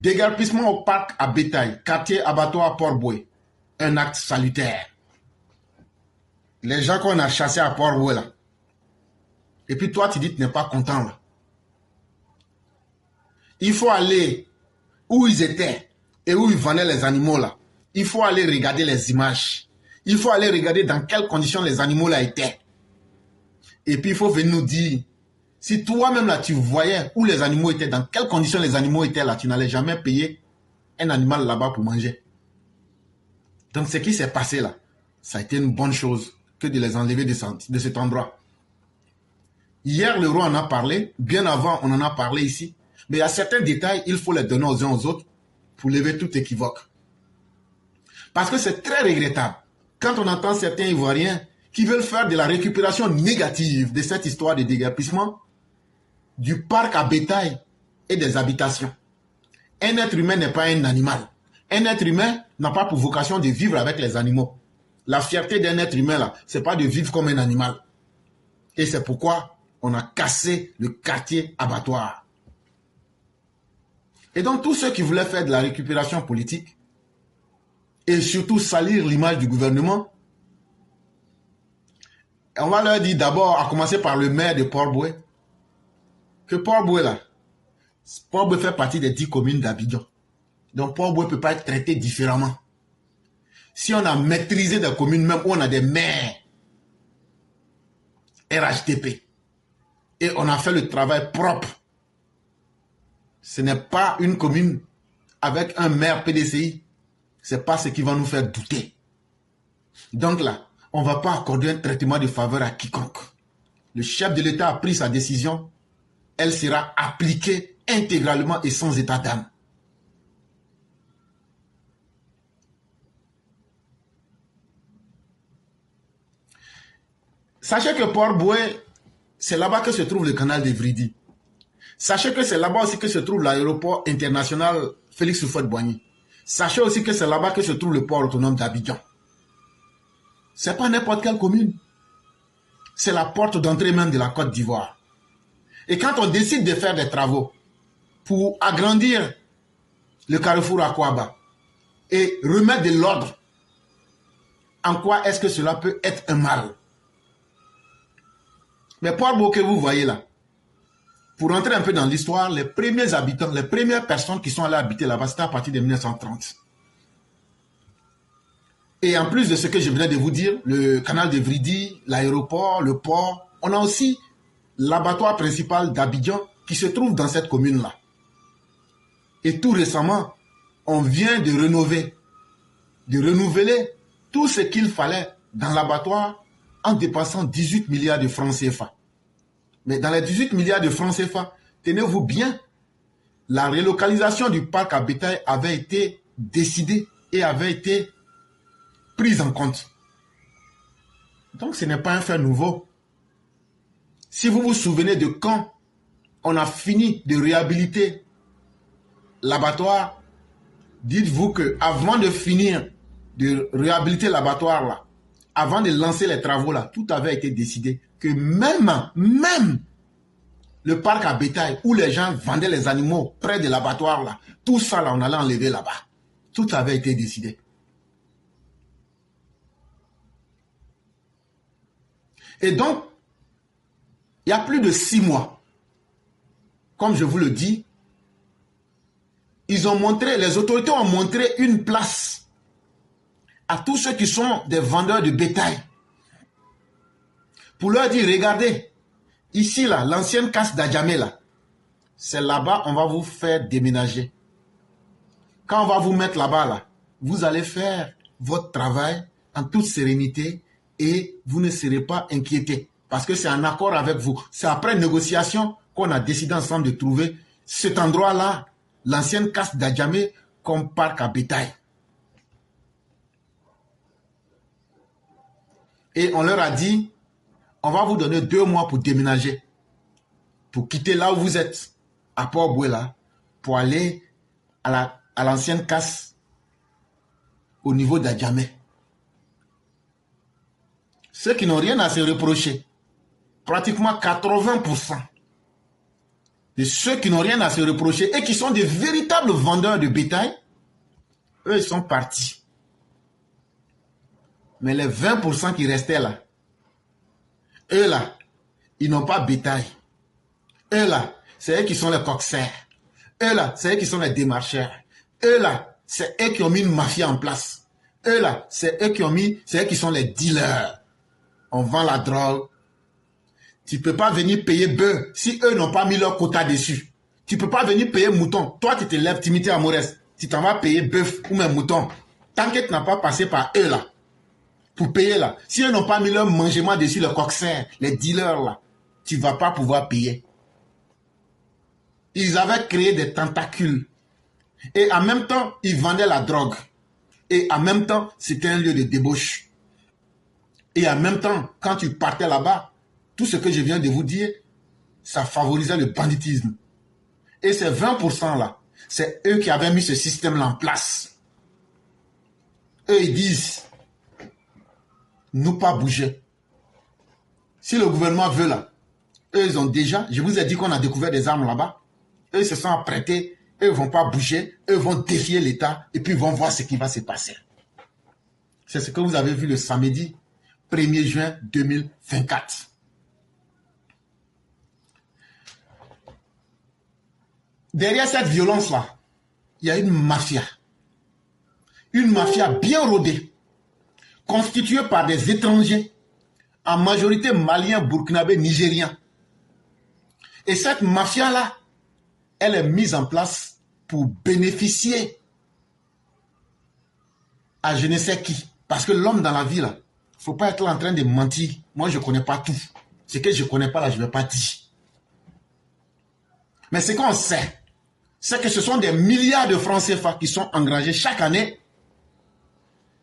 Déguerpissement au parc à bétail, quartier abattoir Port-Boué. Un acte salutaire. Les gens qu'on a chassés à Port-Boué là. Et puis toi, tu dis que tu n'es pas content là. Il faut aller où ils étaient et où ils vendaient les animaux là. Il faut aller regarder les images. Il faut aller regarder dans quelles conditions les animaux là étaient. Et puis il faut venir nous dire, si toi-même là tu voyais où les animaux étaient, dans quelles conditions les animaux étaient là, tu n'allais jamais payer un animal là-bas pour manger. Donc ce qui s'est passé là, ça a été une bonne chose que de les enlever de cet endroit. Hier, le roi en a parlé, bien avant on en a parlé ici, mais il y a certains détails, il faut les donner aux uns aux autres pour lever tout équivoque. Parce que c'est très regrettable quand on entend certains Ivoiriens qui veulent faire de la récupération négative de cette histoire de déguerpissement du parc à bétail et des habitations. Un être humain n'est pas un animal. Un être humain n'a pas pour vocation de vivre avec les animaux. La fierté d'un être humain, là, c'est pas de vivre comme un animal. Et c'est pourquoi on a cassé le quartier abattoir. Et donc, tous ceux qui voulaient faire de la récupération politique et surtout salir l'image du gouvernement, on va leur dire d'abord, à commencer par le maire de Port-Boué, que Port-Boué, là, Port-Boué fait partie des 10 communes d'Abidjan. Donc, Port-Boué ne peut pas être traité différemment. Si on a maîtrisé des communes, même où on a des maires RHTP, et on a fait le travail propre, ce n'est pas une commune avec un maire PDCI, ce n'est pas ce qui va nous faire douter. Donc là, on ne va pas accorder un traitement de faveur à quiconque. Le chef de l'État a pris sa décision, elle sera appliquée intégralement et sans état d'âme. Sachez que Port-Boué, c'est là-bas que se trouve le canal de Vridi. Sachez que c'est là-bas aussi que se trouve l'aéroport international Félix Houphouët-Boigny. Sachez aussi que c'est là-bas que se trouve le port autonome d'Abidjan. Ce n'est pas n'importe quelle commune. C'est la porte d'entrée même de la Côte d'Ivoire. Et quand on décide de faire des travaux pour agrandir le carrefour Akwaba et remettre de l'ordre, en quoi est-ce que cela peut être un mal? Mais Port-Boué que vous voyez là, pour entrer un peu dans l'histoire, les premiers habitants, les premières personnes qui sont allées habiter là-bas, c'était à partir de 1930. Et en plus de ce que je venais de vous dire, le canal de Vridi, l'aéroport, le port, on a aussi l'abattoir principal d'Abidjan qui se trouve dans cette commune-là. Et tout récemment, on vient de renouveler tout ce qu'il fallait dans l'abattoir en dépensant 18 milliards de francs CFA. Mais dans les 18 milliards de francs CFA, tenez-vous bien, la relocalisation du parc à bétail avait été décidée et avait été prise en compte. Donc ce n'est pas un fait nouveau. Si vous vous souvenez de quand on a fini de réhabiliter l'abattoir, dites-vous que avant de finir de réhabiliter l'abattoir là, avant de lancer les travaux là, tout avait été décidé que même le parc à bétail où les gens vendaient les animaux près de l'abattoir là, tout ça là, on allait enlever là-bas. Tout avait été décidé. Et donc, il y a plus de 6 mois, comme je vous le dis, les autorités ont montré une place à tous ceux qui sont des vendeurs de bétail. Pour leur dire, regardez, ici là, l'ancienne casse d'Adjamé là, c'est là-bas on va vous faire déménager. Quand on va vous mettre là-bas là, vous allez faire votre travail en toute sérénité et vous ne serez pas inquiétés. Parce que c'est en accord avec vous. C'est après négociation qu'on a décidé ensemble de trouver cet endroit-là, l'ancienne casse d'Adjamé, comme parc à bétail. Et on leur a dit, on va vous donner 2 mois pour déménager, pour quitter là où vous êtes, à Port-Boué là, pour aller à l'ancienne casse au niveau d'Adjamé. Ceux qui n'ont rien à se reprocher, pratiquement 80%, de ceux qui n'ont rien à se reprocher et qui sont des véritables vendeurs de bétail, eux, ils sont partis. Mais les 20% qui restaient là, eux là, ils n'ont pas bétail. Eux là, c'est eux qui sont les coxers. Eux là, c'est eux qui sont les démarcheurs. Eux là, c'est eux qui ont mis une mafia en place. Eux là, c'est eux qui sont les dealers. On vend la drogue. Tu ne peux pas venir payer bœuf si eux n'ont pas mis leur quota dessus. Tu ne peux pas venir payer mouton. Toi, tu te lèves, Timothy Amores. Tu t'en vas payer bœuf ou même mouton. Tant que tu n'as pas passé par eux là, pour payer là. Si eux n'ont pas mis leur mangement dessus, les coxers, les dealers là, tu ne vas pas pouvoir payer. Ils avaient créé des tentacules. Et en même temps, ils vendaient la drogue. Et en même temps, c'était un lieu de débauche. Et en même temps, quand tu partais là-bas, tout ce que je viens de vous dire, ça favorisait le banditisme. Et ces 20% là, c'est eux qui avaient mis ce système-là en place. Eux, ils disent, nous pas bouger. Si le gouvernement veut là, eux, ils ont déjà, je vous ai dit qu'on a découvert des armes là-bas. Eux, ils se sont apprêtés, eux, ils vont pas bouger, eux vont défier l'État et puis ils vont voir ce qui va se passer. C'est ce que vous avez vu le samedi 1er juin 2024. Derrière cette violence-là, il y a une mafia. Une mafia bien rodée, constituée par des étrangers, en majorité maliens, burkinabés, nigériens. Et cette mafia-là, elle est mise en place pour bénéficier à je ne sais qui. Parce que l'homme dans la vie, là, il ne faut pas être en train de mentir. Moi, je ne connais pas tout. Ce que je ne connais pas, là, je ne vais pas dire. Mais ce qu'on sait, c'est que ce sont des milliards de francs CFA qui sont engrangés chaque année.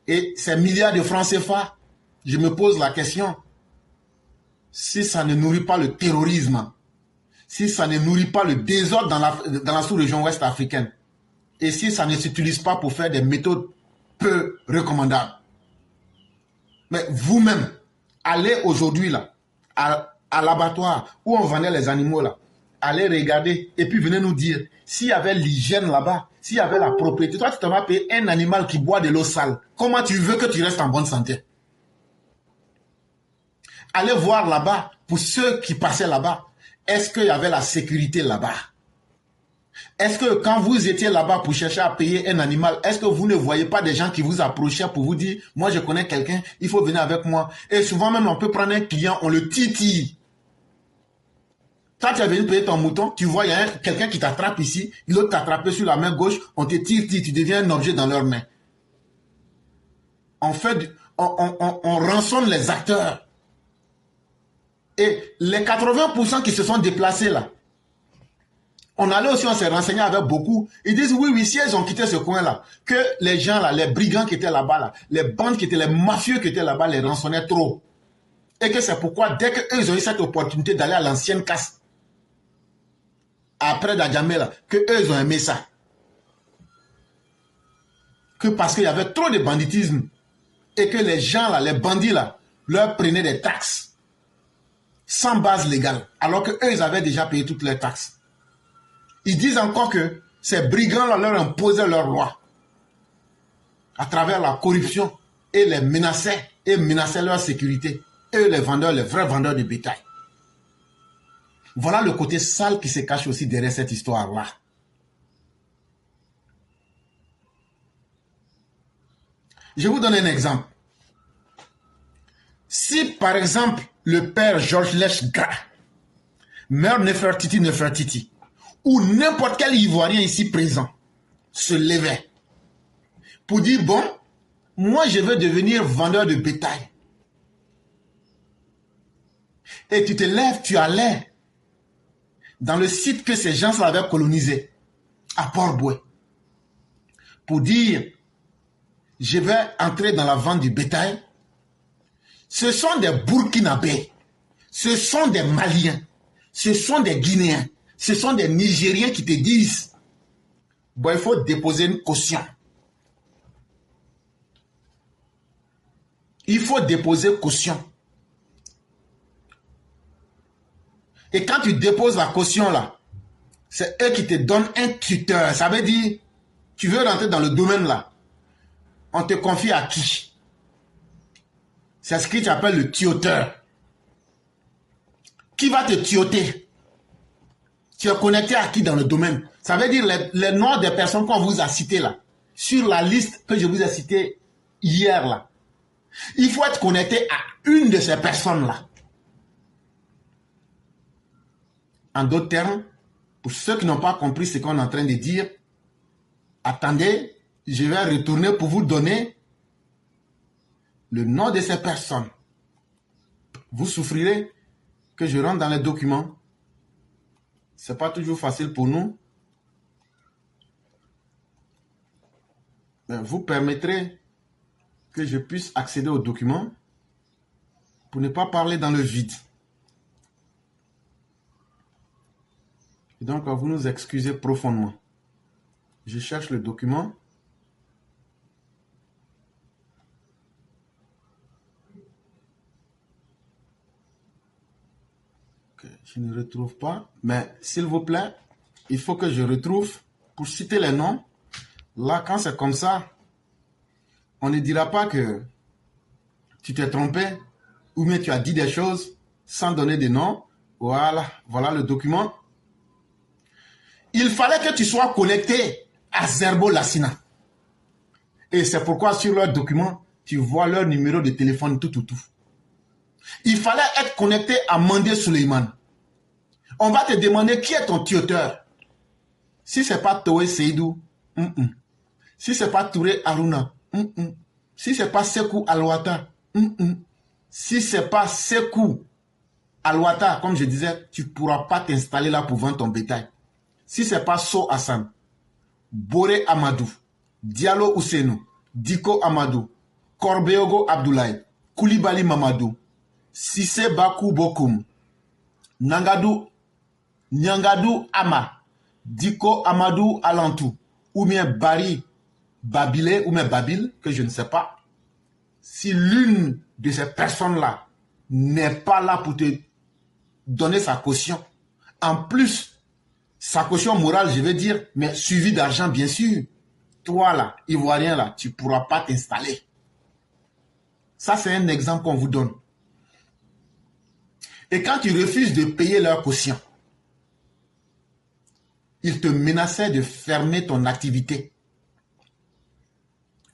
Et ces milliards de francs CFA, je me pose la question, si ça ne nourrit pas le terrorisme, si ça ne nourrit pas le désordre dans la sous-région ouest africaine, et si ça ne s'utilise pas pour faire des méthodes peu recommandables. Mais vous-même, allez aujourd'hui là, à l'abattoir où on vendait les animaux là, allez regarder et puis venez nous dire s'il y avait l'hygiène là-bas, s'il y avait la propriété. Toi, tu te vas payer un animal qui boit de l'eau sale. Comment tu veux que tu restes en bonne santé? Allez voir là-bas, pour ceux qui passaient là-bas, est-ce qu'il y avait la sécurité là-bas? Est-ce que quand vous étiez là-bas pour chercher à payer un animal, est-ce que vous ne voyez pas des gens qui vous approchaient pour vous dire, moi je connais quelqu'un, il faut venir avec moi. Et souvent même on peut prendre un client, on le titille. Quand tu es venu payer ton mouton, tu vois, il y a quelqu'un qui t'attrape ici, l'autre t'attrape sur la main gauche, on te tire, tu deviens un objet dans leurs mains. On rançonne les acteurs. Et les 80% qui se sont déplacés là, on allait aussi, on s'est renseigné avec beaucoup. Ils disent oui, si elles ont quitté ce coin-là, que les gens là, les brigands qui étaient là-bas, là, les bandes qui étaient, les mafieux qui étaient là-bas, les rançonnaient trop. Et que c'est pourquoi, dès qu'eux ont eu cette opportunité d'aller à l'ancienne casse, après Djamé là, que eux ont aimé ça. Que parce qu'il y avait trop de banditisme. Et que les gens là, les bandits là, leur prenaient des taxes. Sans base légale. Alors qu'eux, ils avaient déjà payé toutes les taxes. Ils disent encore que ces brigands-là leur imposaient leur loi à travers la corruption et les menaçaient leur sécurité. Eux, les vendeurs, les vrais vendeurs de bétail. Voilà le côté sale qui se cache aussi derrière cette histoire-là. Je vous donne un exemple. Si, par exemple, le père Georges Lechga meurt Nefertiti, ou n'importe quel Ivoirien ici présent se levait pour dire, bon, moi je veux devenir vendeur de bétail. Et tu te lèves, tu allais dans le site que ces gens avaient colonisé, à Port-Boué, pour dire, je vais entrer dans la vente du bétail. Ce sont des Burkinabés, ce sont des Maliens, ce sont des Guinéens, ce sont des Nigériens qui te disent, bon, il faut déposer une caution. Il faut déposer caution. Et quand tu déposes la caution là, C'est eux qui te donnent un tuteur. Ça veut dire, tu veux rentrer dans le domaine là. On te confie à qui? C'est ce que tu appelles le tuteur. Qui va te tuoter? Tu es connecté à qui dans le domaine? Ça veut dire les noms des personnes qu'on vous a citées là. Sur la liste que je vous ai citée hier là. Il faut être connecté à une de ces personnes là. En d'autres termes, pour ceux qui n'ont pas compris ce qu'on est en train de dire, attendez, je vais retourner pour vous donner le nom de ces personnes. Vous souffrirez que je rentre dans les documents. Ce n'est pas toujours facile pour nous. Mais vous permettrez que je puisse accéder aux documents pour ne pas parler dans le vide. Et donc, vous nous excusez profondément. Je cherche le document. Okay, je ne retrouve pas. Mais s'il vous plaît, il faut que je retrouve pour citer les noms. Là, quand c'est comme ça, on ne dira pas que tu t'es trompé ou bien tu as dit des choses sans donner des noms. Voilà, voilà le document. Il fallait que tu sois connecté à Zerbo Lassina. Et c'est pourquoi sur leur document, tu vois leur numéro de téléphone tout. Il fallait être connecté à Mandé Suleiman. On va te demander qui est ton tuteur. Si ce n'est pas Toé Seydou, si ce n'est pas Touré Aruna, si ce n'est pas Sekou Alouata, si ce n'est pas Sekou Alouata, comme je disais, tu ne pourras pas t'installer là pour vendre ton bétail. Si ce n'est pas So Hassan, Boré Amadou, Diallo Ousseinou, Diko Amadou, Korbeogo Abdoulaye, Koulibaly Mamadou, Sissé Bakou Bokoum, Nangadou Ama, Diko Amadou Alantou, ou bien Bari Babilé, ou bien Babil, que je ne sais pas. Si l'une de ces personnes-là n'est pas là pour te donner sa caution, en plus, sa caution morale, je veux dire, mais suivi d'argent, bien sûr. Toi, là, Ivoirien, là, tu ne pourras pas t'installer. Ça, c'est un exemple qu'on vous donne. Et quand tu refuses de payer leur caution, ils te menaçaient de fermer ton activité.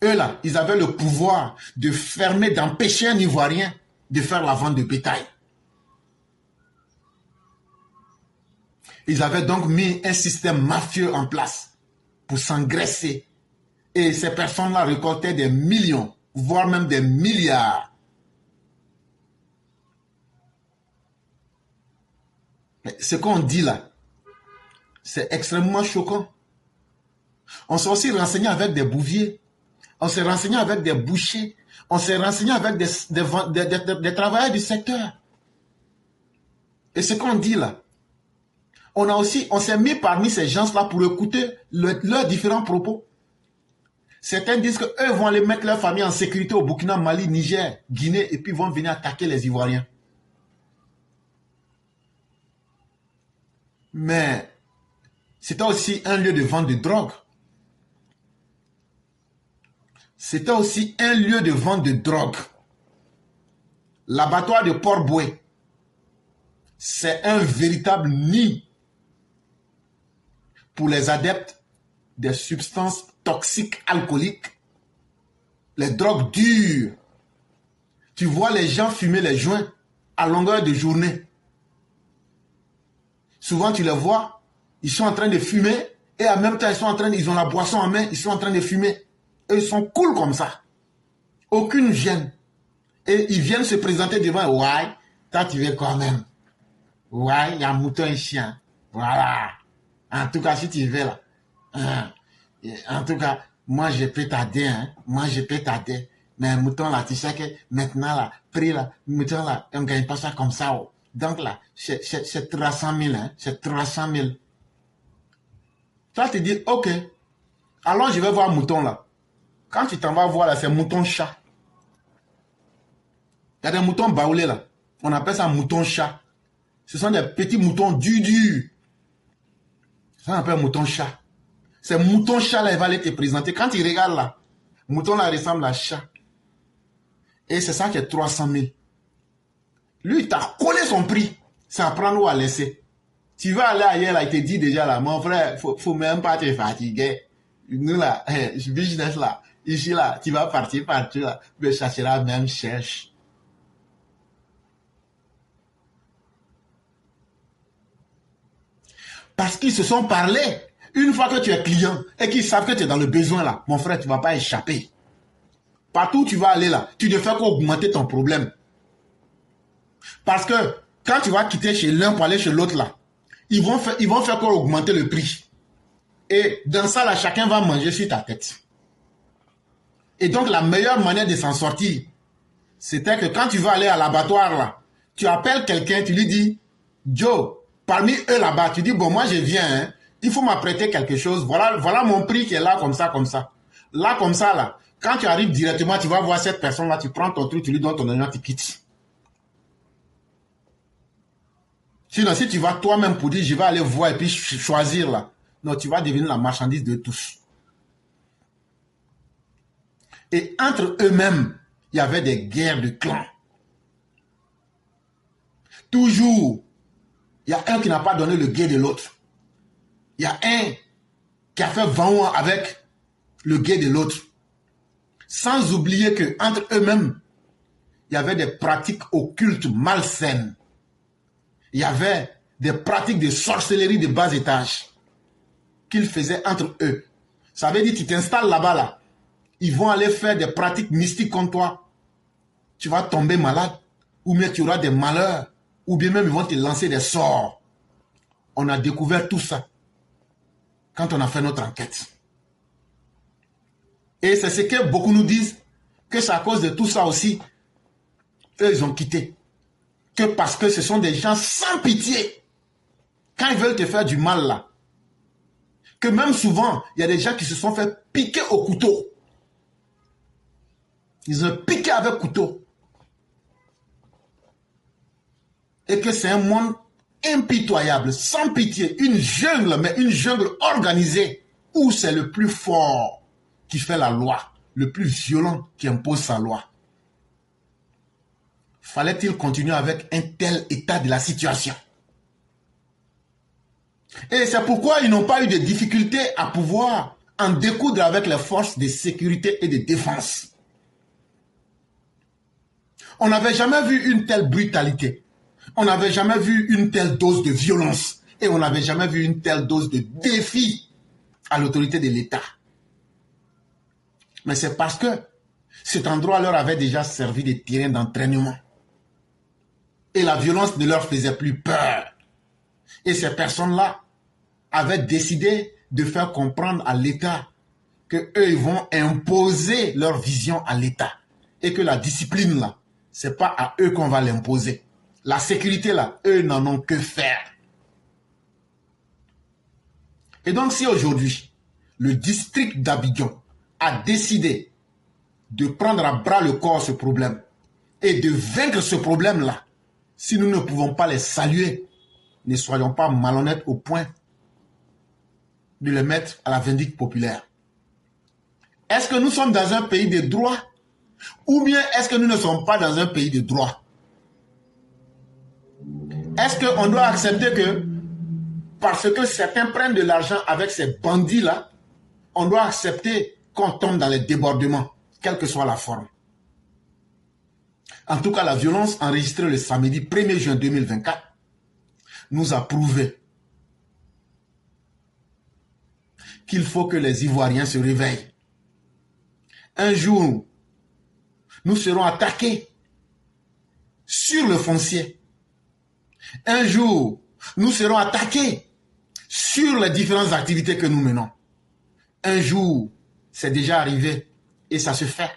Eux, là, ils avaient le pouvoir de fermer, d'empêcher un Ivoirien de faire la vente de bétail. Ils avaient donc mis un système mafieux en place pour s'engraisser. Et ces personnes-là récoltaient des millions, voire même des milliards. Mais ce qu'on dit là, c'est extrêmement choquant. On s'est aussi renseigné avec des bouviers, on s'est renseigné avec des bouchers, on s'est renseigné avec des travailleurs du secteur. Et ce qu'on dit là, on s'est mis parmi ces gens-là pour écouter leurs différents propos. Certains disent qu'eux vont aller mettre leur famille en sécurité au Burkina, Mali, Niger, Guinée, et puis vont venir attaquer les Ivoiriens. Mais c'était aussi un lieu de vente de drogue. C'était aussi un lieu de vente de drogue. L'abattoir de Port-Boué, c'est un véritable nid pour les adeptes des substances toxiques alcooliques, les drogues dures. Tu vois les gens fumer les joints à longueur de journée. Souvent tu les vois, ils sont en train de fumer et en même temps ils ont la boisson en main, ils sont en train de fumer. Et ils sont cool comme ça. Aucune gêne. Et ils viennent se présenter devant. Ouais, toi tu veux quand même. Ouais, il y a un mouton et un chien. Voilà. En tout cas, si tu veux là. En tout cas, moi je peux t'aider. Hein. Moi je peux t'aider. Mais un mouton là, tu sais que maintenant là, prix là, mouton là, on ne gagne pas ça comme ça. Oh. Donc là, c'est 300 000. Hein. C'est 300 000. Toi tu dis, ok. Alors je vais voir mouton là. Quand tu t'en vas voir là, c'est mouton-chat. Il y a des moutons baoulés là. On appelle ça mouton-chat. Ce sont des petits moutons durs. Ça on appelle mouton-chat. C'est mouton-chat là, il va aller te présenter. Quand il regarde là, mouton là ressemble à chat. Et c'est ça qui est 300 000. Lui, il t'a collé son prix. C'est à prendre ou à laisser. Tu vas aller ailleurs là, il te dit déjà là, mon frère, faut même pas te fatiguer. Nous là, business là, ici là, tu vas partir là, mais ça sera même cherche. Parce qu'ils se sont parlé. Une fois que tu es client et qu'ils savent que tu es dans le besoin là, mon frère, tu ne vas pas échapper. Partout où tu vas aller là, tu ne fais qu'augmenter ton problème. Parce que quand tu vas quitter chez l'un pour aller chez l'autre là, ils vont faire qu'augmenter le prix. Et dans ça là, chacun va manger sur ta tête. Et donc la meilleure manière de s'en sortir, c'était que quand tu vas aller à l'abattoir là, tu appelles quelqu'un, tu lui dis, Joe, parmi eux là-bas, tu dis, bon, moi je viens, hein, il faut m'apprêter quelque chose, voilà mon prix qui est là, comme ça, comme ça. Là, comme ça, là, quand tu arrives directement, tu vas voir cette personne-là, tu prends ton truc, tu lui donnes ton argent, tu quittes. Sinon, si tu vas toi-même pour dire, je vais aller voir et puis choisir là, non, tu vas devenir la marchandise de tous. Et entre eux-mêmes, il y avait des guerres de clans. Toujours, il y a un qui n'a pas donné le guet de l'autre. Il y a un qui a fait vent avec le guet de l'autre. Sans oublier qu'entre eux-mêmes, il y avait des pratiques occultes malsaines. Il y avait des pratiques de sorcellerie de bas étage qu'ils faisaient entre eux. Ça veut dire que tu t'installes là-bas, là. Ils vont aller faire des pratiques mystiques contre toi. Tu vas tomber malade, ou bien tu auras des malheurs, ou bien même ils vont te lancer des sorts. On a découvert tout ça quand on a fait notre enquête. Et c'est ce que beaucoup nous disent, que c'est à cause de tout ça aussi, eux ils ont quitté. Que parce que ce sont des gens sans pitié. Quand ils veulent te faire du mal là, que même souvent, il y a des gens qui se sont fait piquer au couteau. Ils ont piqué avec couteau. Et que c'est un monde impitoyable, sans pitié, une jungle, mais une jungle organisée, où c'est le plus fort qui fait la loi, le plus violent qui impose sa loi. Fallait-il continuer avec un tel état de la situation? Et c'est pourquoi ils n'ont pas eu de difficulté à pouvoir en découdre avec les forces de sécurité et de défense. On n'avait jamais vu une telle brutalité. On n'avait jamais vu une telle dose de violence. Et on n'avait jamais vu une telle dose de défi à l'autorité de l'État. Mais c'est parce que cet endroit leur avait déjà servi de terrain d'entraînement. Et la violence ne leur faisait plus peur. Et ces personnes-là avaient décidé de faire comprendre à l'État qu'eux, ils vont imposer leur vision à l'État. Et que la discipline, là, c'est pas à eux qu'on va l'imposer. La sécurité, là, eux n'en ont que faire. Et donc, si aujourd'hui, le district d'Abidjan a décidé de prendre à bras le corps ce problème et de vaincre ce problème-là, si nous ne pouvons pas les saluer, ne soyons pas malhonnêtes au point de les mettre à la vindicte populaire. Est-ce que nous sommes dans un pays de droit ou bien est-ce que nous ne sommes pas dans un pays de droit? Est-ce qu'on doit accepter que parce que certains prennent de l'argent avec ces bandits-là, on doit accepter qu'on tombe dans les débordements, quelle que soit la forme? En tout cas, la violence enregistrée le samedi 1er juin 2024 nous a prouvé qu'il faut que les Ivoiriens se réveillent. Un jour, nous serons attaqués sur le foncier. Un jour, nous serons attaqués sur les différentes activités que nous menons. Un jour, c'est déjà arrivé et ça se fait.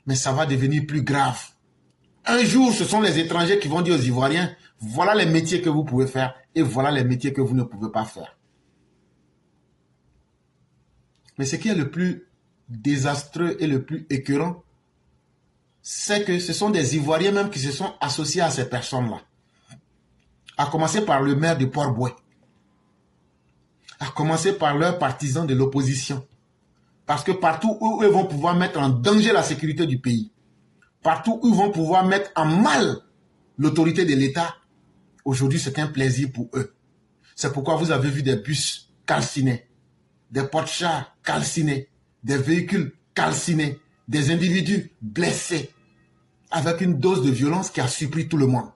Mais ça va devenir plus grave. Un jour, ce sont les étrangers qui vont dire aux Ivoiriens, voilà les métiers que vous pouvez faire et voilà les métiers que vous ne pouvez pas faire. Mais ce qui est le plus désastreux et le plus écœurant, c'est que ce sont des Ivoiriens même qui se sont associés à ces personnes-là. À commencer par le maire de Port-Bouet. À commencer par leurs partisans de l'opposition. Parce que partout où ils vont pouvoir mettre en danger la sécurité du pays, partout où ils vont pouvoir mettre en mal l'autorité de l'État, aujourd'hui c'est un plaisir pour eux. C'est pourquoi vous avez vu des bus calcinés, des porte-chars calcinés, des véhicules calcinés, des individus blessés, avec une dose de violence qui a surpris tout le monde.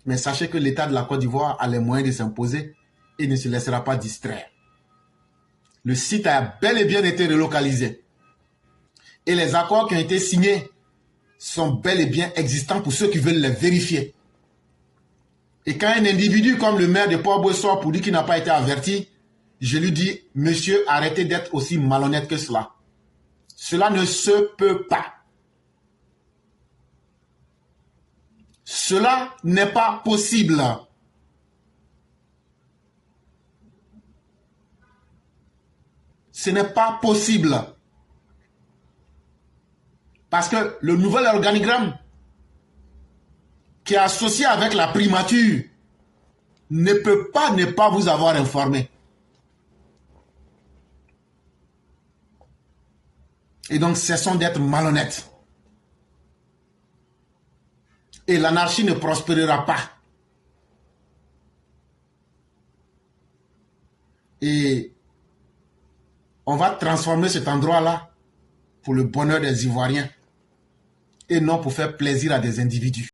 Mais sachez que l'État de la Côte d'Ivoire a les moyens de s'imposer et ne se laissera pas distraire. Le site a bel et bien été relocalisé. Et les accords qui ont été signés sont bel et bien existants pour ceux qui veulent les vérifier. Et quand un individu comme le maire de Port-Bouet sort pour dire qu'il n'a pas été averti, je lui dis, monsieur, arrêtez d'être aussi malhonnête que cela. Cela ne se peut pas. Cela n'est pas possible. Ce n'est pas possible. Parce que le nouvel organigramme qui est associé avec la primature ne peut pas ne pas vous avoir informé. Et donc, cessons d'être malhonnêtes. Et l'anarchie ne prospérera pas. Et on va transformer cet endroit-là pour le bonheur des Ivoiriens et non pour faire plaisir à des individus.